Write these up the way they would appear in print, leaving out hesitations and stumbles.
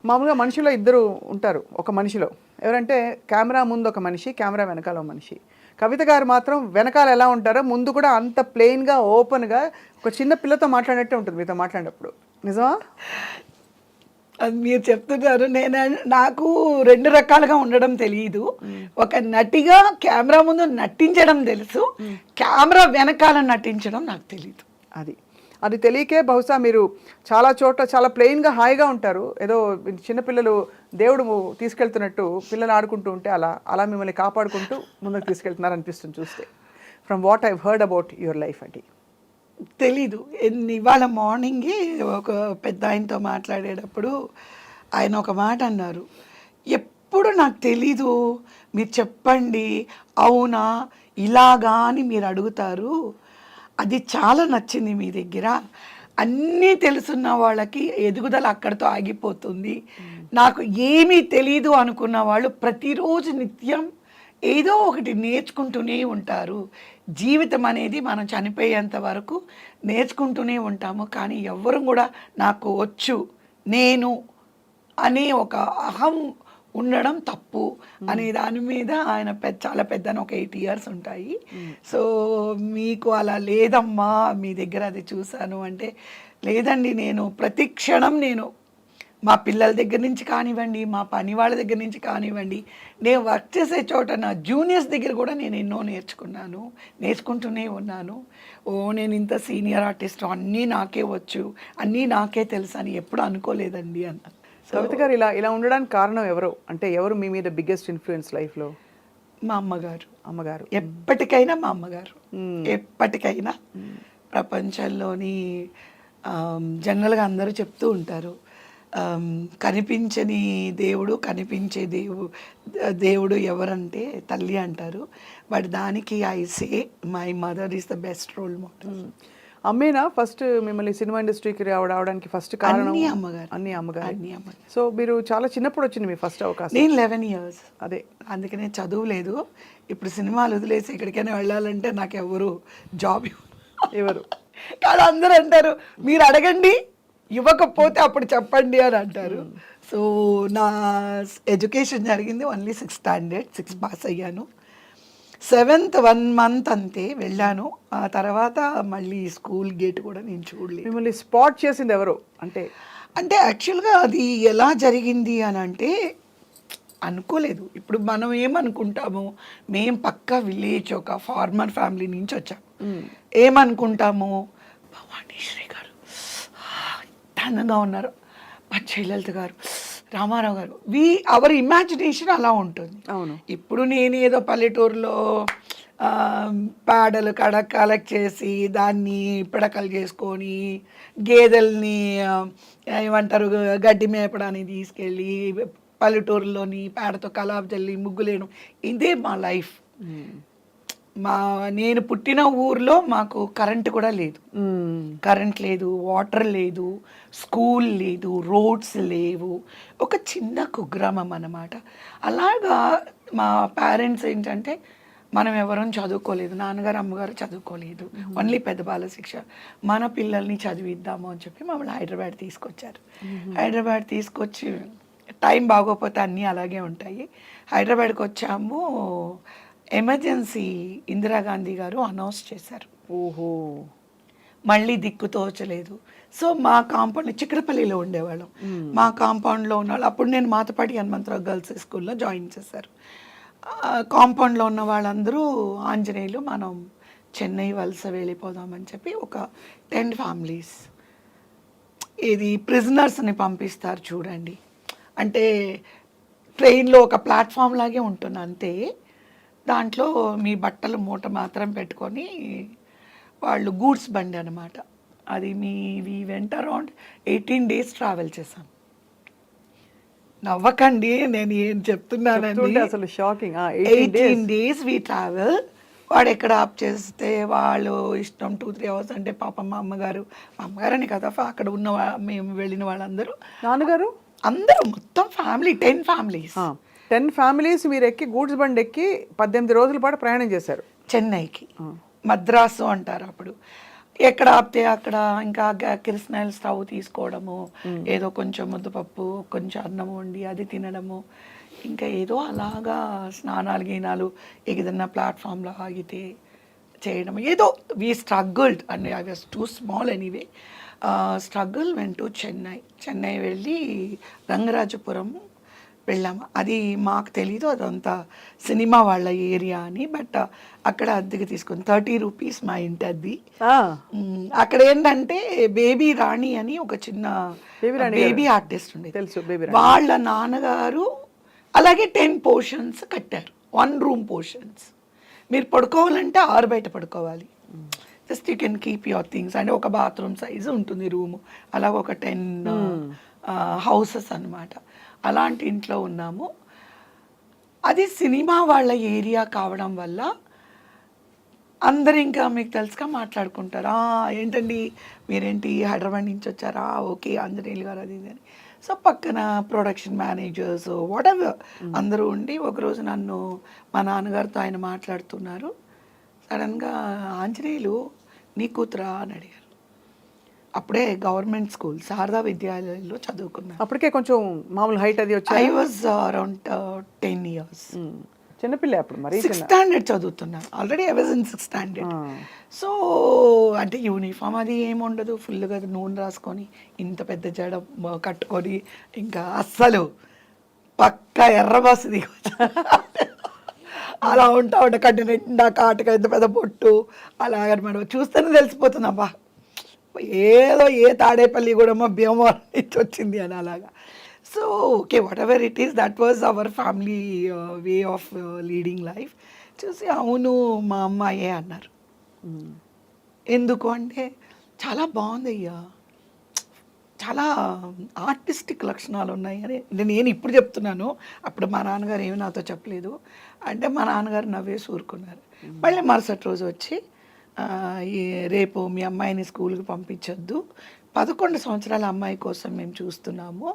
మామూలుగా మనిషిలో ఇద్దరు ఉంటారు ఒక మనిషిలో. ఎవరంటే కెమెరా ముందు ఒక మనిషి, కెమెరా వెనకాల ఒక మనిషి. కవిత గారు మాత్రం వెనకాల ఎలా ఉంటారో ముందు కూడా అంత ప్లెయిన్గా ఓపెన్గా ఒక చిన్న పిల్లతో మాట్లాడినట్టే ఉంటుంది మీతో మాట్లాడినప్పుడు. నిజమా? అది మీరు చెప్తున్నారు. నాకు 2 రకాలుగా ఉండడం తెలియదు. ఒక నటిగా కెమెరా ముందు నటించడం తెలుసు, కెమెరా వెనకాల నటించడం నాకు తెలియదు. అది తెలియకే బహుశా మీరు చాలా చోట్ల చాలా ప్లెయిన్గా హాయిగా ఉంటారు. ఏదో చిన్నపిల్లలు దేవుడు తీసుకెళ్తున్నట్టు పిల్లలు ఆడుకుంటూ ఉంటే అలా మిమ్మల్ని కాపాడుకుంటూ ముందుకు తీసుకెళ్తున్నారు అనిపిస్తుంది చూస్తే. From what I heard about your life అండి. తెలీదు. ఇవాళ మార్నింగే ఒక పెద్ద ఆయనతో మాట్లాడేటప్పుడు ఆయన ఒక మాట అన్నారు, ఎప్పుడు నాకు తెలీదు, మీరు చెప్పండి అవునా ఇలాగా అని మీరు అడుగుతారు, అది చాలా నచ్చింది మీ దగ్గర. అన్నీ తెలుసున్న వాళ్ళకి ఎదుగుదల అక్కడితో ఆగిపోతుంది. నాకు ఏమీ తెలీదు అనుకున్న వాళ్ళు ప్రతిరోజు నిత్యం ఏదో ఒకటి నేర్చుకుంటూనే ఉంటారు. జీవితం అనేది మనం చనిపోయేంత వరకు నేర్చుకుంటూనే ఉంటాము. కానీ ఎవ్వరూ కూడా నాకు వచ్చు నేను అనే ఒక అహం ఉండడం తప్పు అనే దాని మీద ఆయన చాలా పెద్ద ఒక 8 years ఉంటాయి. సో మీకు అలా లేదమ్మా, మీ దగ్గర అది చూశాను అంటే, లేదండి నేను ప్రతి క్షణం నేను మా పిల్లల దగ్గర నుంచి కానివ్వండి, మా పని వాళ్ళ దగ్గర నుంచి కానివ్వండి, నేను వర్క్ చేసే చోట నా జూనియర్స్ దగ్గర కూడా నేను ఎన్నో నేర్చుకున్నాను, నేర్చుకుంటూనే ఉన్నాను. నేను ఇంత సీనియర్ ఆర్టిస్ట్, అన్నీ నాకే వచ్చు, అన్నీ నాకే తెలుసు అని ఎప్పుడు అనుకోలేదండి అన్న. కవిత గారు ఇలా ఉండడానికి కారణం ఎవరు? అంటే ఎవరు మీ మీద బిగ్గెస్ట్ ఇన్ఫ్లుయెన్స్ లైఫ్లో? మా అమ్మగారు. ఎప్పటికైనా మా అమ్మగారు, ఎప్పటికైనా. ప్రపంచంలోని జనరల్గా అందరూ చెప్తూ ఉంటారు, కనిపించని దేవుడు, కనిపించే దేవుడు ఎవరంటే తల్లి అంటారు. బట్ దానికి I say my mother is the best role model. అమ్మేనా ఫస్ట్ మిమ్మల్ని సినిమా ఇండస్ట్రీకి రావడానికి ఫస్ట్ కారణం? అన్ని అమ్మగారు. సో మీరు చాలా చిన్నప్పుడు వచ్చింది మీ ఫస్ట్ అవకాశం? నేను 11 years. అదే అందుకనే చదువు లేదు. ఇప్పుడు సినిమాలు వదిలేసి ఎక్కడికైనా వెళ్ళాలంటే నాకు ఎవరు జాబ్ ఎవరు కాదు. అందరూ అంటారు మీరు అడగండి, ఇవ్వకపోతే అప్పుడు చెప్పండి అని అంటారు. సో నా ఎడ్యుకేషన్ జరిగింది ఓన్లీ 6th standard, 6 పాస్ అయ్యాను. 7th 1 month అంతే వెళ్ళాను. ఆ తర్వాత మళ్ళీ స్కూల్ గేట్ కూడా నేను చూడలేదు. మిమ్మల్ని స్పాట్ చేసింది ఎవరు? అంటే యాక్చువల్గా అది ఎలా జరిగింది అని అంటే, అనుకోలేదు. ఇప్పుడు మనం ఏమనుకుంటాము, మేము పక్కా విలేజ్ ఒక ఫార్మర్ ఫ్యామిలీ నుంచి వచ్చాము. ఏమనుకుంటాము, భవానీశ్రీ గారు అందంగా ఉన్నారు, పచ్చలలిత గారు, రామారావు గారు, అవర్ ఇమాజినేషన్ అలా ఉంటుంది. అవును. ఇప్పుడు నేను ఏదో పల్లెటూరులో పేడలు కలెక్ట్ చేసి దాన్ని పిడకలు చేసుకొని గేదెల్ని ఏమంటారు గడ్డి మేపడానికి తీసుకెళ్ళి పల్లెటూరులోని పేడతో కలాపు చల్లి ముగ్గులేయడం, ఇదే మా లైఫ్. నేను పుట్టిన ఊర్లో మాకు కరెంట్ కూడా లేదు. కరెంట్ లేదు, వాటర్ లేదు, స్కూల్ లేదు, రోడ్స్ లేవు. ఒక చిన్న కుగ్రామం అన్నమాట. అలాగా మా పేరెంట్స్ ఏంటంటే, మనం ఎవరం చదువుకోలేదు, నాన్నగారు అమ్మగారు చదువుకోలేదు, ఓన్లీ పెద్ద బాల శిక్ష. మన పిల్లల్ని చదివిద్దాము అని చెప్పి మమ్మల్ని హైదరాబాద్ తీసుకొచ్చారు. హైదరాబాద్ తీసుకొచ్చి టైం బాగోపోతే అన్నీ అలాగే ఉంటాయి. హైదరాబాద్కి వచ్చాము. ఎమర్జెన్సీ ఇందిరాగాంధీ గారు అనౌన్స్ చేశారు. ఓహో. మళ్ళీ దిక్కు తోచలేదు. సో మా కాంపౌండ్ చిక్కడపల్లిలో ఉండేవాళ్ళం. మా కాంపౌండ్లో ఉన్నవాళ్ళు, అప్పుడు నేను మాతపాటి హనుమంతరావు గర్ల్స్ స్కూల్లో జాయిన్ చేశారు. కాంపౌండ్లో ఉన్న వాళ్ళందరూ ఆంజనేయులు, మనం చెన్నై వలస వెళ్ళిపోదామని చెప్పి ఒక 10 families ఇది ప్రిజనర్స్ని పంపిస్తారు చూడండి. అంటే ట్రైన్లో ఒక ప్లాట్ఫామ్ లాగే ఉంటుంది అంతే. దాంట్లో మీ బట్టలు మూట మాత్రం పెట్టుకొని, వాళ్ళు గూడ్స్ బండి అనమాట అది. వి వెంట అరౌండ్ 18 days ట్రావెల్ చేశాం. నవ్వకండి, నేను ఏం చెప్తున్నానండి, అసలు షాకింగ్. 18 days వి ట్రావెల్. వాడు ఎక్కడ ఆప్ చేస్తే వాళ్ళు ఇష్టం 2-3 hours అంటే పాపం మా అమ్మగారని కదా, అక్కడ ఉన్న మేము వెళ్ళిన వాళ్ళందరూ, నాన్నగారు అందరూ మొత్తం ఫ్యామిలీ 10 families. 10 families మీరు ఎక్కి గూడ్స్ బండి ఎక్కి 18 రోజుల పాటు ప్రయాణం చేశారు చెన్నైకి. మద్రాసు అంటారు అప్పుడు. ఎక్కడ ఆపితే అక్కడ ఇంకా కిరసనాయిల్ స్టవ్ తీసుకోవడము, ఏదో కొంచెం ముద్దపప్పు కొంచెం అన్నం వండి అది తినడము, ఇంకా ఏదో అలాగా స్నానాలు గీనాలు ఏదైనా ప్లాట్ఫామ్లో ఆగితే చేయడం, ఏదో we struggled and I was two small anyway. Struggle when to Chennai వెళ్ళి రంగరాజపురం వెళ్ళాము. అది మాకు తెలీదు అదంతా సినిమా వాళ్ళ ఏరియా అని. బట్ అక్కడ అద్దెకి తీసుకుని 30 రూపీస్ మా ఇంటి అద్దె. అక్కడ ఏంటంటే బేబీ రాణి అని ఒక చిన్న బేబీ ఆర్టిస్ట్ ఉండేది, తెలుసు, బేబీ వాళ్ళ నాన్నగారు అలాగే 10 పోర్షన్స్ కట్టారు, 1 రూమ్ పోర్షన్స్. మీరు పడుకోవాలంటే 6 బయట పడుకోవాలి, just you can keep your things. అంటే ఒక బాత్రూమ్ సైజు ఉంటుంది రూము, అలాగ ఒక 10 హౌసెస్ అన్నమాట. అలాంటి ఇంట్లో ఉన్నాము. అది సినిమా వాళ్ళ ఏరియా కావడం వల్ల అందరు ఇంకా మీకు తెలుసుగా మాట్లాడుకుంటారు, ఏంటండి మీరేంటి హైదరాబాద్ నుంచి వచ్చారా, ఓకే ఆంజనేయులు గారు అది ఇది అని. సో పక్కన ప్రొడక్షన్ మేనేజర్స్ వాటెవర్ అందరూ ఉండి ఒకరోజు నన్ను మా నాన్నగారితో ఆయన మాట్లాడుతున్నారు, సడన్గా ఆంజనేయులు నీ కూతురా అని అడిగారు. అప్పుడే గవర్నమెంట్ స్కూల్ శారదా విద్యాలయంలో చదువుకున్నాను. అప్పటికే కొంచెం మామూలు హైట్ అది వచ్చి ఐ వాజ్ అరౌండ్ 10 years. చిన్నపిల్ల అప్పుడు, మరి 6th standard చదువుతున్నాను already. I was in 6th standard. So అంటే యూనిఫామ్ అది ఏమి ఉండదు, ఫుల్గా నూనె రాసుకొని ఇంత పెద్ద జడ కట్టుకొని ఇంకా అస్సలు పక్కా ఎర్రబాసు దిగి అలా ఉంటా కట్టిన నిండా కాటుక ఇంత పెద్ద పొట్టు అలాగనమాట. చూస్తేనే తెలిసిపోతుంది అబ్బా ఏదో ఏ తాడేపల్లి కూడా భీమవరం నుంచి వచ్చింది అని అలాగా. So okay what ever it is, that was our family way of leading life. చూసి అవును మా అమ్మాయే అన్నారు. ఎందుకు అంటే చాలా బాగుంది అయ్యా, చాలా ఆర్టిస్టిక్ లక్షణాలు ఉన్నాయి అని నేను ఇప్పుడు చెప్తున్నాను, అప్పుడు మా నాన్నగారు ఏమి నాతో చెప్పలేదు. అంటే మా నాన్నగారు నవ్వేసి ఊరుకున్నారు. మళ్ళీ మరుసటి రోజు వచ్చి రేపు మీ అమ్మాయిని స్కూల్కి పంపించొద్దు, 11 సంవత్సరాల అమ్మాయి కోసం మేము చూస్తున్నాము,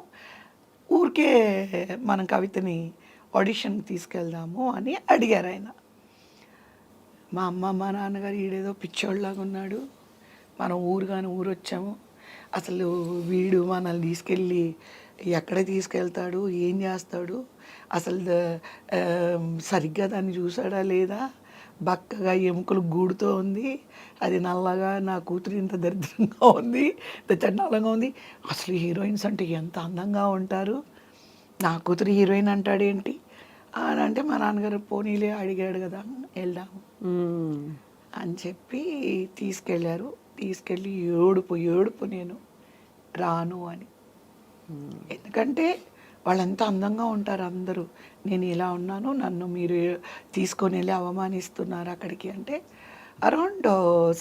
ఊరికే మనం కవితని ఆడిషన్కి తీసుకెళ్దాము అని అడిగారు ఆయన. మా అమ్మ మా నాన్నగారు ఈడేదో పిచ్చోళ్ళలాగా ఉన్నాడు, మనం ఊరు వచ్చాము, అసలు వీడు మనల్ని తీసుకెళ్ళి ఎక్కడ తీసుకెళ్తాడు, ఏం చేస్తాడు, అసలు సరిగ్గా దాన్ని చూసాడా లేదా, బక్కగా ఎముకలు గూడుతో ఉంది, అది నల్లగా, నా కూతురు ఇంత దరిద్రంగా ఉంది, ఇంత చండాలంగా ఉంది, అసలు హీరోయిన్స్ అంటే ఎంత అందంగా ఉంటారు, నా కూతురు హీరోయిన్ అంటాడేంటి అని అంటే మా నాన్నగారు పోనీలే అడిగాడు కదా వెళ్దాము అని చెప్పి తీసుకెళ్ళారు. తీసుకెళ్ళి ఏడుపు నేను రాను అని. ఎందుకంటే వాళ్ళు ఎంత అందంగా ఉంటారు అందరూ, నేను ఇలా ఉన్నాను, నన్ను మీరు తీసుకొని వెళ్ళి అవమానిస్తున్నారు అక్కడికి అంటే. అరౌండ్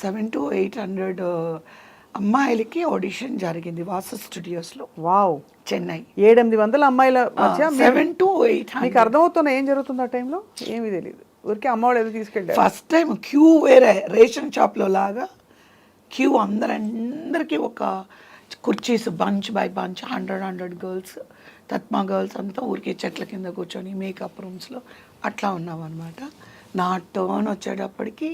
700 to 800 అమ్మాయిలకి ఆడిషన్ జరిగింది వాసు స్టూడియోస్లో. వావ్, చెన్నై 700-800 అమ్మాయిల మధ్య 7 to 800. మీకు అర్థమవుతున్నా ఏం జరుగుతుంది ఆ టైంలో? ఏమీ తెలియదు, ఊరికే అమ్మవాడు ఏదో తీసుకెళ్ళారు. ఫస్ట్ టైం క్యూ వేరే రేషన్ షాప్లో లాగా క్యూ, అందరికీ ఒక కుర్చీస్ బంచ్ బై బంచ్ 100 గర్ల్స్, తత్మా గర్ల్స్ అంతా ఊరికే చెట్ల కింద కూర్చొని మేకప్ రూమ్స్లో అట్లా ఉన్నాం అనమాట. నా టర్న్ వచ్చేటప్పటికి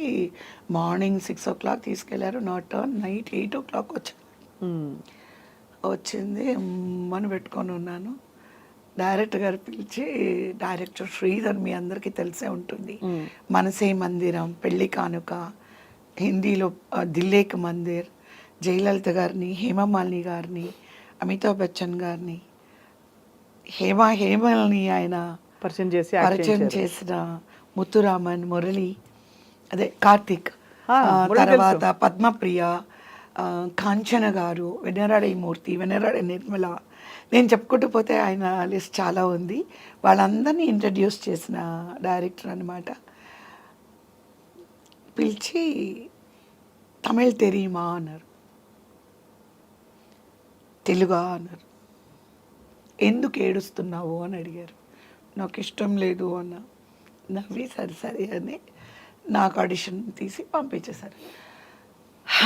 మార్నింగ్ 6 o'clock తీసుకెళ్లారు, నా టర్న్ నైట్ 8 o'clock వచ్చింది. మన పెట్టుకొని ఉన్నాను. డైరెక్టర్ గారు పిలిచి, డైరెక్టర్ శ్రీధర్ మీ అందరికీ తెలిసే ఉంటుంది, మనసే మందిరం, పెళ్లి కానుక, హిందీలో దిల్లేక్ మందిర్, జయలలిత గారిని, హేమమాలిని గారిని, అమితాబ్ బచ్చన్ గారిని, హేమల్ని ఆయన పరిచయం చేసిన ముత్తురామన్, మురళి, అదే కార్తిక్, తర్వాత పద్మప్రియ, కాంచన గారు, వెన్నరాడే మూర్తి, వెన్నరాడే నిర్మల, నేను చెప్పుకుంటూ పోతే ఆయన లిస్ట్ చాలా ఉంది. వాళ్ళందరినీ ఇంట్రడ్యూస్ చేసిన డైరెక్టర్ అనమాట. పిలిచి తమిళ్ తెరీమా అన్నారు, తెలుగా అన్నారు, ఎందుకు ఏడుస్తున్నావు అని అడిగారు. నాకు ఇష్టం లేదు అన్న. నవ్వి సరే అని నాకు ఆడిషన్ తీసి పంపించేశారు.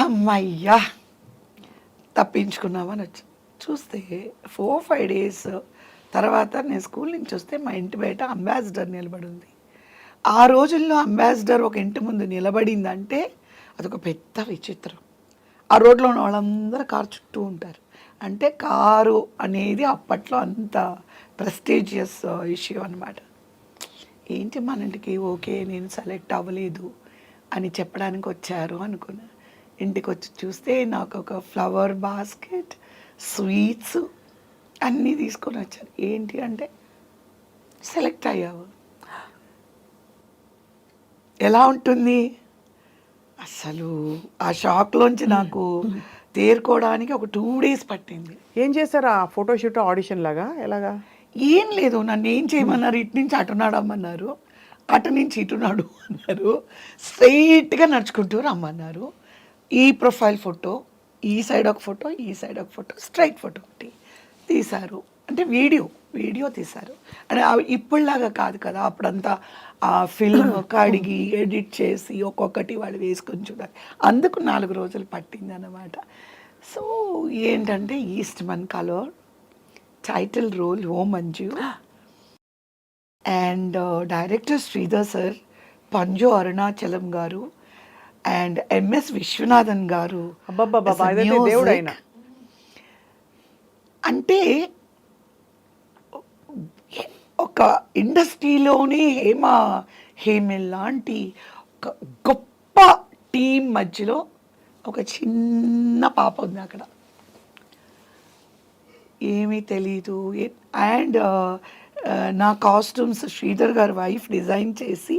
అమ్మయ్యా తప్పించుకున్నామని వచ్చి చూస్తే 4-5 days తర్వాత నేను స్కూల్ నుంచి వస్తే మా ఇంటి బయట అంబాసిడర్ నిలబడి ఉంది. ఆ రోజుల్లో అంబాసిడర్ ఒక ఇంటి ముందు నిలబడిందంటే అదొక పెద్ద విచిత్రం. ఆ రోడ్లో ఉన్న వాళ్ళందరూ కారు చుట్టూ ఉంటారు. అంటే కారు అనేది అప్పట్లో అంత ప్రెస్టీజియస్ ఇష్యూ అనమాట. ఏంటి మన ఇంటికి ఓకే నేను సెలెక్ట్ అవ్వలేదు అని చెప్పడానికి వచ్చారు అనుకున్నా. ఇంటికి వచ్చి చూస్తే నాకు ఒక ఫ్లవర్ బాస్కెట్, స్వీట్స్ అన్నీ తీసుకొని వచ్చారు. ఏంటి అంటే సెలెక్ట్ అయ్యావు. ఎలా ఉంటుంది అసలు? ఆ షాక్లోంచి నాకు తేరుకోవడానికి ఒక 2 days పట్టింది. ఏం చేశారు ఆ ఫోటోషూట్ ఆడిషన్ లాగా ఎలాగా? ఏం లేదు, నన్ను ఏం చేయమన్నారు, ఇటు నుంచి అటు నడమన్నారు, అటు నుంచి ఇటు నడు అన్నారు, స్ట్రైట్గా నడుచుకుంటూ రమ్మన్నారు. ఈ ప్రొఫైల్ ఫోటో, ఈ సైడ్ ఒక ఫోటో, ఈ సైడ్ ఒక ఫోటో, స్ట్రైట్ ఫోటో ఒకటి తీశారు. అంటే వీడియో తీశారు. అంటే ఇప్పుడులాగా కాదు కదా, అప్పుడంతా ఆ ఫిల్మ్ కడిగి ఎడిట్ చేసి ఒక్కొక్కటి వాళ్ళు వేసుకొని చూడాలి. అందుకు 4 రోజులు పట్టింది అన్నమాట. సో ఏంటంటే ఈస్ట్మన్ కలర్, టైటిల్ రోల్ ఓ Manju, and director Sridhar sir, Panju Arunachalam గారు అండ్ ఎంఎస్ విశ్వనాథన్ గారు. అబ్బబ్బబ్బా, ఇదైతే దేవుడు ఆయన. అంటే ఒక ఇండస్ట్రీలోనే హేమిల్ లాంటి ఒక గొప్ప టీం మధ్యలో ఒక చిన్న పాప ఉంది అక్కడ. ఏమీ తెలీదు. అండ్ నా కాస్ట్యూమ్స్ శ్రీధర్ గారి వైఫ్ డిజైన్ చేసి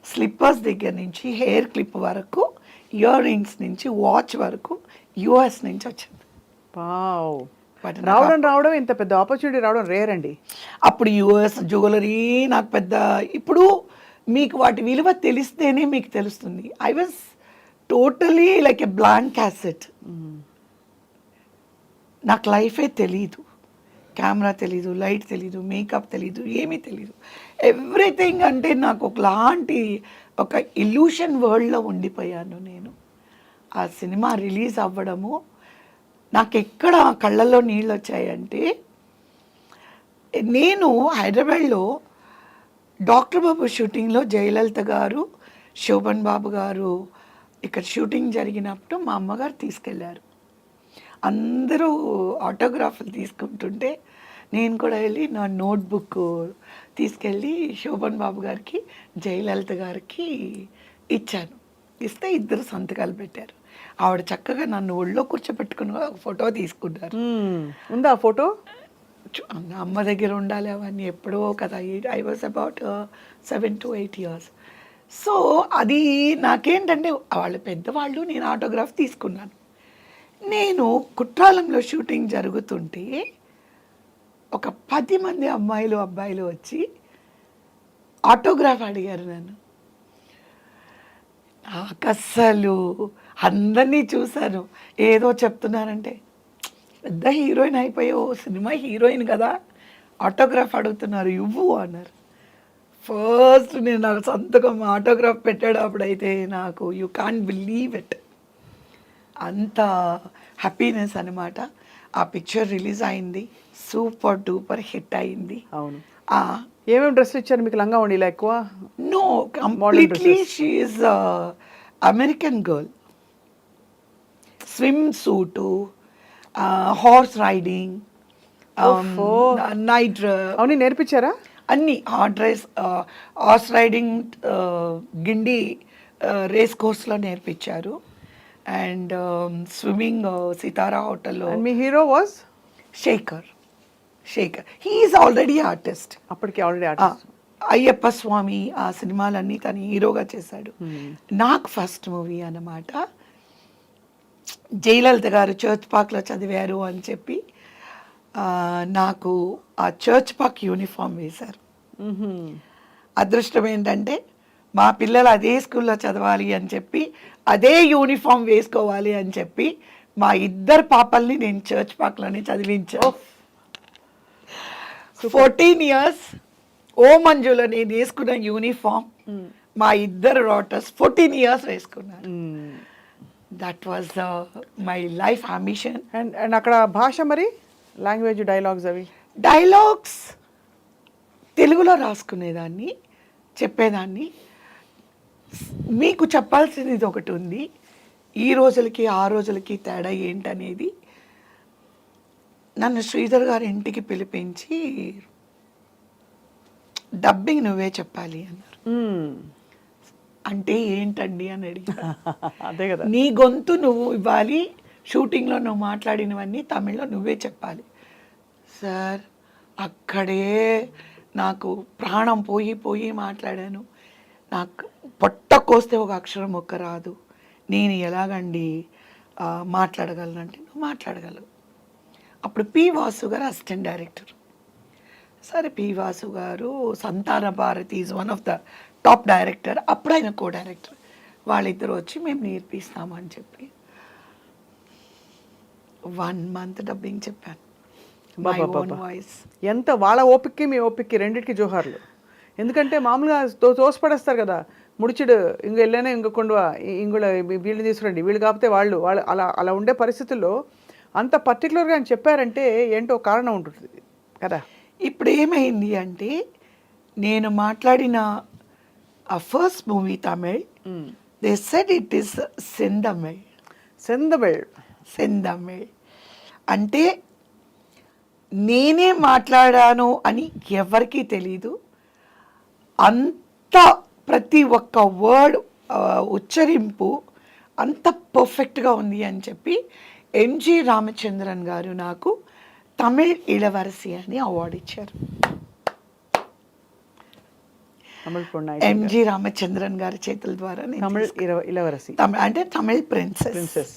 స్లిప్పర్స్ దగ్గర నుంచి హెయిర్ క్లిప్ వరకు, ఇయర్ రింగ్స్ నుంచి వాచ్ వరకు యుఎస్ నుంచి వచ్చింది. వావ్, రావడం ఇంత పెద్ద ఆపర్చునిటీ రావడం రేర్ అండి. అప్పుడు యుఎస్ జ్యువెలరీ నాకు పెద్ద, ఇప్పుడు మీకు వాటి విలువ తెలిస్తేనే మీకు తెలుస్తుంది. I was totally like a blank cassette. నాకు లైఫే తెలీదు, కెమెరా తెలీదు, లైట్ తెలీదు, మేకప్ తెలీదు, ఏమీ తెలీదు. ఎవ్రీథింగ్ అంటే నాకు ఒకలాంటి ఒక ఇల్యూషన్ వరల్డ్లో ఉండిపోయాను నేను. ఆ సినిమా రిలీజ్ అవ్వడము నాకు ఎక్కడ కళ్ళల్లో నీళ్ళు వచ్చాయంటే, నేను హైదరాబాద్లో డాక్టర్ బాబు షూటింగ్లో జయలలిత గారు, శోభన్ బాబు గారు ఇక్కడ షూటింగ్ జరిగినప్పుడు మా అమ్మగారు తీసుకెళ్ళారు. అందరూ ఆటోగ్రాఫ్లు తీసుకుంటుంటే నేను కూడా వెళ్ళి నా నోట్బుక్ తీసుకెళ్ళి శోభన్ బాబు గారికి, జయలలిత గారికి ఇచ్చాను. ఇస్తే ఇద్దరు సంతకాలు పెట్టారు. ఆవిడ చక్కగా నన్ను ఒళ్ళో కూర్చోబెట్టుకుని ఒక ఫోటో తీసుకున్నారు. ఉందా ఫోటో? అమ్మ దగ్గర ఉండాలి అవన్నీ, ఎప్పుడో కదా. I was about 7 to 8 years. So అది నాకేంటంటే వాళ్ళు పెద్దవాళ్ళు, నేను ఆటోగ్రాఫ్ తీసుకున్నాను. నేను కుట్రాలంలో షూటింగ్ జరుగుతుంటే ఒక 10 మంది అబ్బాయిలు వచ్చి ఆటోగ్రాఫ్ అడిగారు నన్ను. నాకు అస్సలు అందరినీ చూశాను, ఏదో చెప్తున్నారంటే, పెద్ద హీరోయిన్ అయిపోయావు, సినిమా హీరోయిన్ కదా, ఆటోగ్రాఫ్ అడుగుతున్నారు, ఇవ్వు అన్నారు. ఫస్ట్ నేను నాకు సంతకం ఆటోగ్రాఫ్ పెట్టేటప్పుడైతే నాకు యూ కాంట్ బిలీవ్ ఇట్, అంత హ్యాపీనెస్ అనమాట. ఆ పిక్చర్ రిలీజ్ అయింది, సూపర్ డూపర్ హిట్ అయింది. అవును. ఏమేమి డ్రెస్సులు ఇచ్చారు మీకు? లంగా ఉండి ఇలా ఎక్కువ? No, completely she is American girl. Swimsuit, horse riding, night, అవును నేర్పించారా? అన్నీ. హార్స్ రైడింగ్ గిండి రేస్ కోర్స్లో నేర్పించారు. అండ్ స్విమ్మింగ్ సితారా హోటల్లో. మీ hero was Shekhar. He is already artist. అప్పటికి ఆల్రెడీ ఆర్టిస్ట్. అయ్యప్ప స్వామి ఆ సినిమాలన్నీ తను హీరోగా చేశాడు. నాకు ఫస్ట్ మూవీ అన్నమాట. జయలలిత గారు చర్చ్ పార్క్లో చదివారు అని చెప్పి నాకు ఆ చర్చ్ పార్క్ యూనిఫామ్ వేశారు. అదృష్టం ఏంటంటే మా పిల్లలు అదే స్కూల్లో చదవాలి అని చెప్పి, అదే యూనిఫామ్ వేసుకోవాలి అని చెప్పి మా ఇద్దరు పాపల్ని నేను చర్చ్ పార్క్లోనే చదివించాను. 14 years ఓ మంజులో నేను వేసుకున్న యూనిఫామ్ మా ఇద్దరు డాటర్స్ 14 years వేసుకున్నారు. That was my life ambition. And అక్కడ భాష మరి లాంగ్వేజ్, డైలాగ్స్ అవి? డైలాగ్స్ తెలుగులో రాసుకునేదాన్ని, చెప్పేదాన్ని. మీకు చెప్పాల్సింది ఒకటి ఉంది, ఈ రోజులకి ఆ రోజులకి తేడా ఏంటనేది నన్ను శ్రీధర్ గారి ఇంటికి పిలిపించి డబ్బింగ్ నువ్వే చెప్పాలి అన్నారు. అంటే ఏంటండి అని అడిగా. అదే కదా. నీ గొంతు నువ్వు ఇవ్వాలి, షూటింగ్లో నువ్వు మాట్లాడినవన్నీ తమిళ్లో నువ్వే చెప్పాలి. సార్ అక్కడే నాకు ప్రాణం పోయి పోయి మాట్లాడాను. నాకు పొట్ట కోస్తే ఒక అక్షరం ఒక్క రాదు. నేను ఎలాగండి మాట్లాడగలను అంటే, నువ్వు మాట్లాడగలవు. అప్పుడు P Vasu garu assistant director. సరే P Vasu garu Santhana Bharathi is one of the top director, అప్పుడు ఆయన కో డైరెక్టర్. వాళ్ళిద్దరు వచ్చి మేము నేర్పిస్తాము అని చెప్పి 1 month డబ్బింగ్ చెప్పాను. My own voice. ఎంత వాళ్ళ ఓపిక్కి మీ ఓపిక్కి రెండింటికి జోహార్లు. ఎందుకంటే మామూలుగా తోసిపడేస్తారు కదా, ముడిచిడు ఇంక వెళ్ళానే ఇంక కొండవా ఇంగుళ వీళ్ళని తీసుకురండి, వీళ్ళు కాకపోతే వాళ్ళు వాళ్ళు అలా అలా ఉండే పరిస్థితుల్లో అంత పర్టికులర్గా ఆయన చెప్పారంటే ఏంటో కారణం ఉంటుంది కదా. ఇప్పుడు ఏమైంది అంటే, నేను మాట్లాడిన ఆ first movie Tamil, they said it is Senthamil. Senthamil. Senthamil అంటే నేనే మాట్లాడాను అని ఎవరికీ తెలీదు. అంత ప్రతి ఒక్క వర్డ్ ఉచ్చరింపు అంత పర్ఫెక్ట్గా ఉంది అని చెప్పి ఎంజి రామచంద్రన్ గారు నాకు తమిళ్ ఇళవరసి అని అవార్డు ఇచ్చారు. ఎంజి రామచంద్రన్ గారి చేతుల ద్వారా తమిళ్ ఇళవరసి అంటే తమిళ్ ప్రిన్సెస్.